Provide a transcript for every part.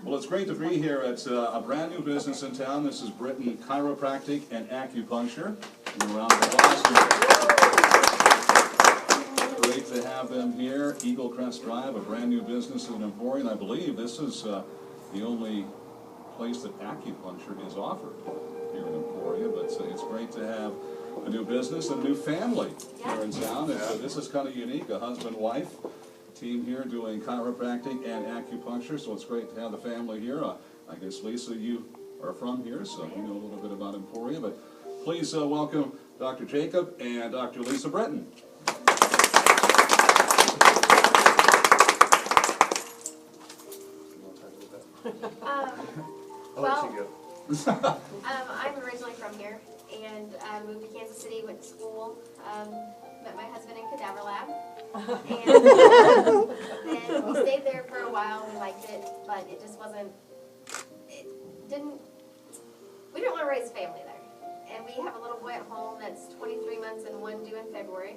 Well, it's great to be here at a brand new business in town. This is Britain Chiropractic and Acupuncture. We're around the Boston. Great to have them here. Eagle Crest Drive, a brand new business in Emporia. I believe this is the only place that acupuncture is offered here in Emporia. But it's great to have a new business and a new family here in town. This is kind of unique, a husband-wife team here doing chiropractic and acupuncture, so it's great to have the family here. I guess, Lisa, you are from here, so you know a little bit about Emporia, but please welcome Dr. Jacob and Dr. Lisa Breton. I'm originally from here, and moved to Kansas City, went to school, met my husband in Cadaver Lab, and then we stayed there for a while. We liked it, but it just wasn't, we didn't want to raise a family there. And we have a little boy at home that's 23 months and one due in February.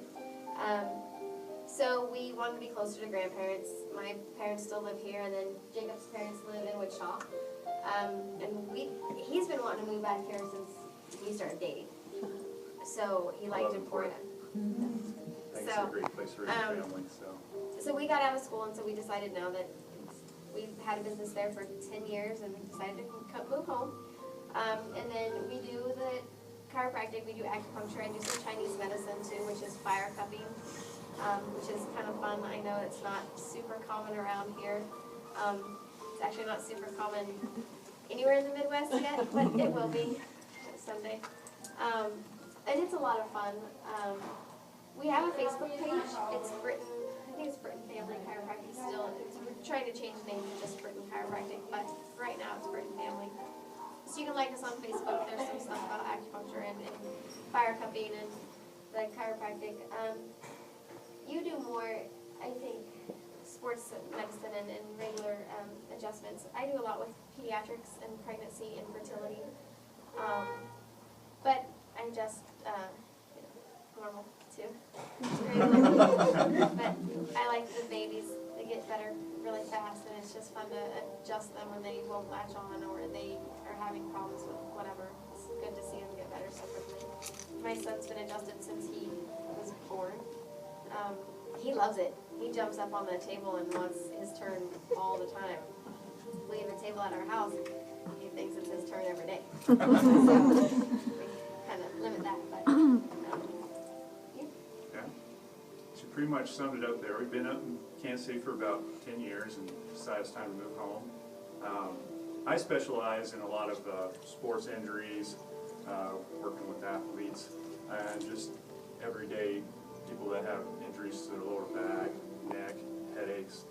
So we wanted to be closer to grandparents. My parents still live here, and then Jacob's parents live in Wichita. And he's been wanting to move back here since we started dating. So he liked Emporia. It's a great place for a family. So we got out of school, and so we decided now that we've had a business there for 10 years and decided to move home. And then we do the chiropractic, we do acupuncture, I do some Chinese medicine too, which is fire cupping, which is kind of fun. I know it's not super common around here. It's actually not super common anywhere in the Midwest yet, but it will be someday. And it's a lot of fun. We have a Facebook page. It's Britain, I think it's Britain Family Chiropractic still. We're trying to change the name to just Britain Chiropractic, but right now it's Britain Family. So you can like us on Facebook. There's some stuff about acupuncture and fire cupping and the chiropractic. You do more, I think, sports medicine and regular adjustments. I do a lot with pediatrics and pregnancy and fertility. But I'm just normal too. But I like the babies. They get better really fast, and it's just fun to adjust them when they won't latch on or they are having problems with whatever. It's good to see them get better so quickly. My son's been adjusted since he was born. He loves it. He jumps up on the table and wants his turn all the time. We have a table at our house. He thinks it's his turn every day. So we kind of limit that. But, yeah. So you pretty much summed it up there. We've been up in Kansas City for about 10 years and decided it's time to move home. I specialize in a lot of sports injuries, working with athletes, and just everyday people that have injuries to their lower back, neck, headaches.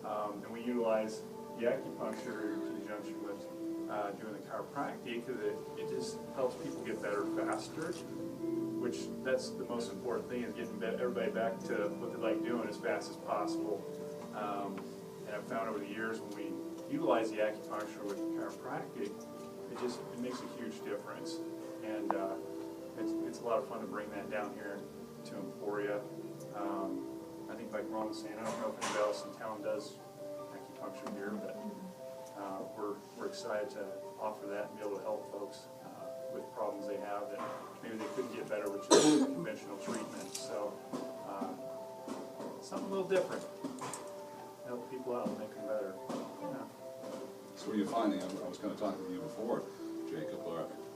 And we utilize the acupuncture in conjunction with doing the chiropractic because it just helps people get better faster, which that's the most important thing, is getting everybody back to what they like doing as fast as possible. And I've found over the years when we utilize the acupuncture with chiropractic, it makes a huge difference. And it's a lot of fun to bring that down here to Emporia. I think like Ron was saying, I don't know if anybody else in town does acupuncture here, but we're excited to offer that and be able to help folks with problems they have that maybe they couldn't get better with just conventional treatment. So something a little different. Help people out and make them better. Yeah. So what are you finding? I was kind of talking to you before, Jacob.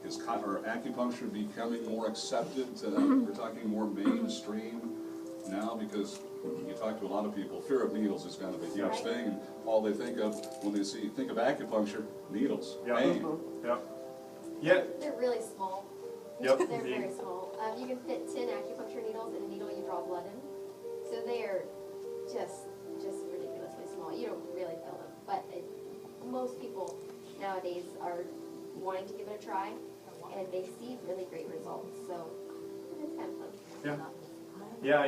Is acupuncture becoming more accepted? We're talking more mainstream now, because you talk to a lot of people, fear of needles is kind of a huge thing, and all they think of when they think of acupuncture, needles, pain. Yeah. they're really small. Yep. They're very small. You can fit 10 acupuncture needles in a needle you draw blood in. So they are just ridiculously small. You don't really feel them. But most people nowadays are wanting to give it a try, and they see really great results. So it's kind of fun. Yeah. Yeah,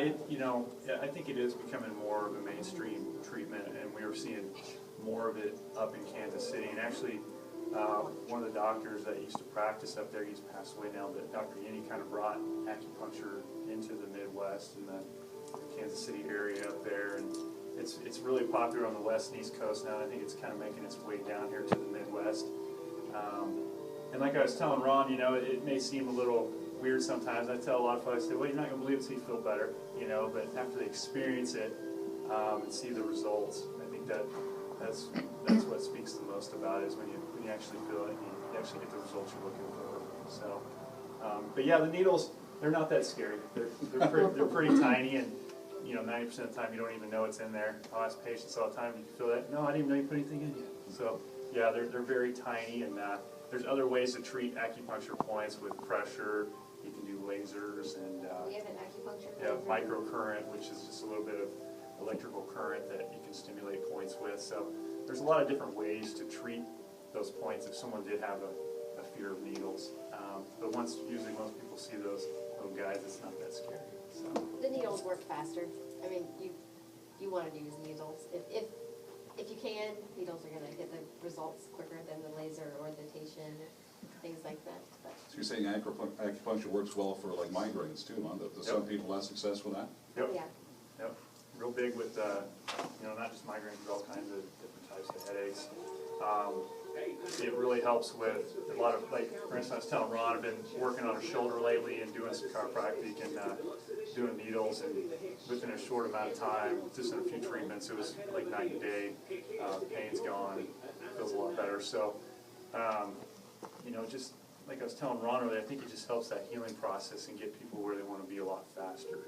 I think it is becoming more of a mainstream treatment, and we are seeing more of it up in Kansas City. And actually, one of the doctors that used to practice up there, he's passed away now, but Dr. Yini kind of brought acupuncture into the Midwest and the Kansas City area up there, and it's really popular on the west and east coast now. I think it's kind of making its way down here And like I was telling Ron, you know, it may seem a little weird sometimes. I tell a lot of folks, I say, well, you're not going to believe it until you feel better, you know, but after they experience it and see the results, I think that's what speaks the most about it, is when you actually feel it, you actually get the results you're looking for. So, but yeah, the needles, they're not that scary. They're pretty tiny, and you know, 90% of the time you don't even know it's in there. I'll ask patients all the time, "You feel that?" "No, I didn't even know you put anything in yet." So yeah, they're very tiny, and there's other ways to treat acupuncture points with pressure. You can do lasers and We have an acupuncture. yeah, laser. microcurrent, which is just a little bit of electrical current that you can stimulate points with. So there's a lot of different ways to treat those points if someone did have a fear of needles. But usually most people see those little guys, it's not that scary. So. The needles work faster. I mean, you want to use needles. If you can, needles are going to get the results quicker than the laser or the rotation, things like that. But So you're saying acupuncture works well for like migraines too, huh? Do some people have success with that? Yep. yeah. Yep. Real big with, you know, not just migraines, but all kinds of different types of headaches. It really helps with a lot of, like, for instance, I was telling Ron, I've been working on a shoulder lately and doing some chiropractic and doing needles, and within a short amount of time, just in a few treatments, it was like night and day. Pain's gone, feels a lot better. So, you know, just like I was telling Ron earlier, I think it just helps that healing process and get people where they want to be a lot faster.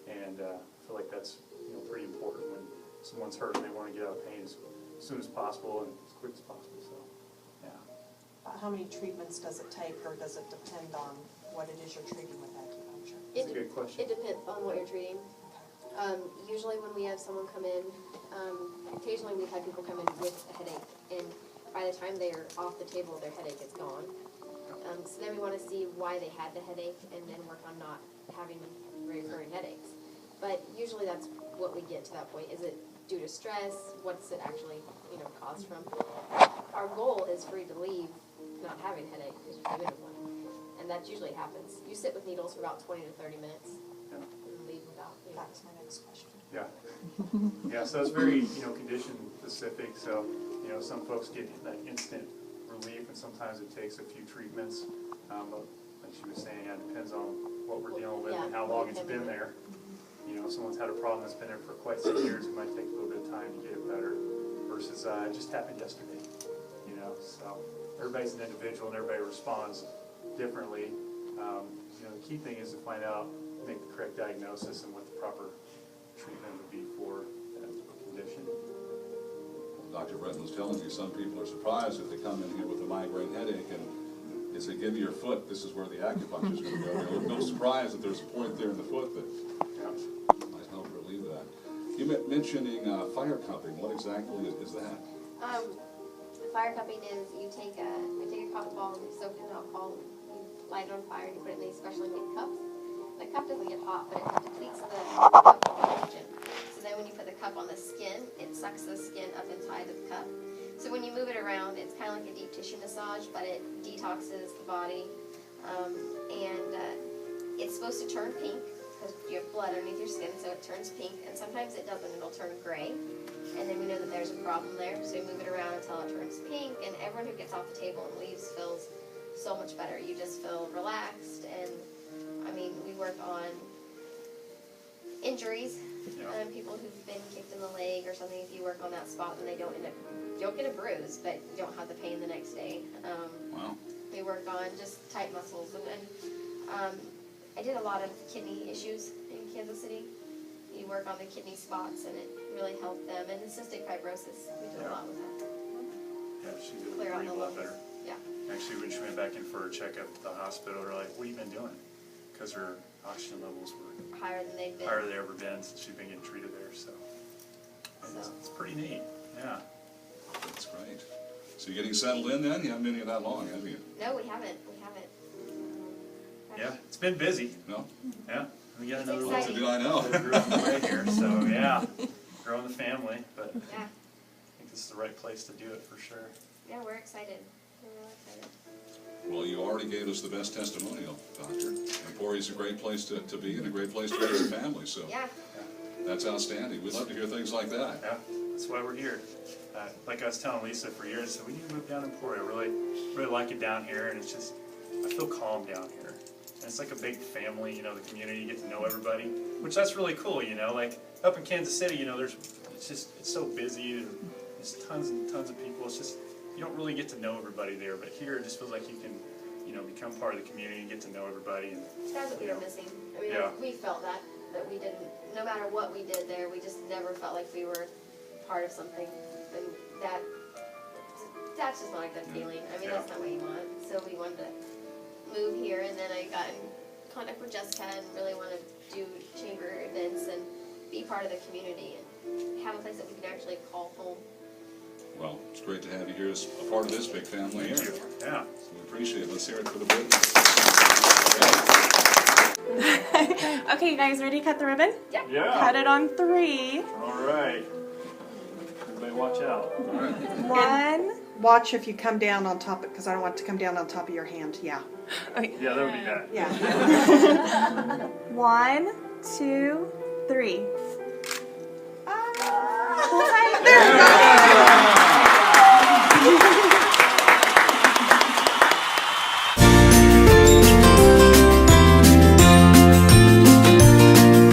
And I feel like that's, you know, pretty important when someone's hurt and they want to get out of pain as soon as possible and as quick as possible. So, yeah. How many treatments does it take, or does it depend on what it is you're treating with acupuncture? That's a good question. It depends on what you're treating. Usually when we have someone come in, occasionally we've had people come in with a headache, and by the time they're off the table, their headache is gone. So then we want to see why they had the headache and then work on not having recurring headaches. But usually that's what we get to that point. Is it due to stress? What's it actually, you know, caused from? Our goal is for you to leave not having a headache because you're getting one. And that usually happens. You sit with needles for about 20 to 30 minutes Yeah. and leave without, you know. That was my next question. Yeah. Yeah, so it's very, you know, condition specific. So, you know, some folks get that instant relief, and sometimes it takes a few treatments. But like she was saying, it depends on what we're dealing with and how long it's been there. You know, if someone's had a problem that's been there for quite some years, it might take a little bit of time to get it better versus it just happened yesterday. You know, so everybody's an individual and everybody responds differently. You know, the key thing is to find out, make the correct diagnosis and what the proper treatment would be for that condition. Dr. Brenton was telling me some people are surprised if they come in here with a migraine headache and they say, "Give me your foot, this is where the acupuncture is going to go." They're no surprise that there's a point there in the foot that might help relieve that. You mentioning fire cupping. What exactly is that? Fire cupping is you take a cotton ball and you soak it in alcohol, you light it on fire, and you put it in these specially made cups. The cup doesn't get hot, but it depletes the cup of oxygen. So then when you put the cup on the skin, it sucks the skin up inside of the cup. So when you move it around, it's kind of like a deep tissue massage, but it detoxes the body. It's supposed to turn pink because you have blood underneath your skin, so it turns pink. And sometimes it doesn't; it'll turn gray. And then we know that there's a problem there, so we move it around until it turns pink. And everyone who gets off the table and leaves feels so much better. You just feel relaxed, and I mean, we work on injuries. People who've been kicked in the leg or something. If you work on that spot, then they don't get a bruise, but you don't have the pain the next day. Wow. We work on just tight muscles, and I did a lot of kidney issues in Kansas City. You work on the kidney spots, and it really helped them. And cystic fibrosis, we did a lot with that. Yeah, she did Clear out breathe the a lot lungs. better. Yeah. Actually, when she went back in for her checkup at the hospital, they're like, "What have you been doing?" Because her oxygen levels were Higher than they've been. higher than they ever been since she's been getting treated there. So it's pretty neat. Yeah. That's great. So you're getting settled in then? You haven't been here that long, have you? No, we haven't. Yeah, it's been busy. No? Yeah, we got It's another What to exciting. do, I know. little group on the way here. So yeah, growing the family. But Yeah. I think this is the right place to do it for sure. Yeah, we're excited. We're really excited. Well, you already gave us the best testimonial, Doctor. Emporia's a great place to be and a great place to raise a family, so Yeah. that's outstanding. We love to hear things like that. Yeah. that's why we're here. Like I was telling Lisa for years, so we need to move down to Emporia. Really like it down here, and it's just, I feel calm down here. And it's like a big family, you know, the community, you get to know everybody, which that's really cool, you know, like up in Kansas City, you know, it's so busy, and there's tons and tons of people, it's just, you don't really get to know everybody there, but here it just feels like you can, you know, become part of the community and get to know everybody. And That's what we were missing. I mean, Yeah. we felt that we didn't, no matter what we did there, we just never felt like we were part of something. And that's just not a good feeling. I mean, Yeah. that's not what you want. So we wanted to move here, and then I got in contact with Jessica and really wanted to do chamber events and be part of the community and have a place that we can actually call home. Well, it's great to have you here as a part of this big family here. Thank you. Yeah. So we appreciate it. Let's hear it for the bid. Okay, you guys ready to cut the ribbon? Yeah. Cut it on 3. All right. Everybody watch out. All right. 1. Watch if you come down on top, because I don't want it to come down on top of your hand, yeah. Okay. Yeah, that would be bad. Yeah. 1, 2, 3.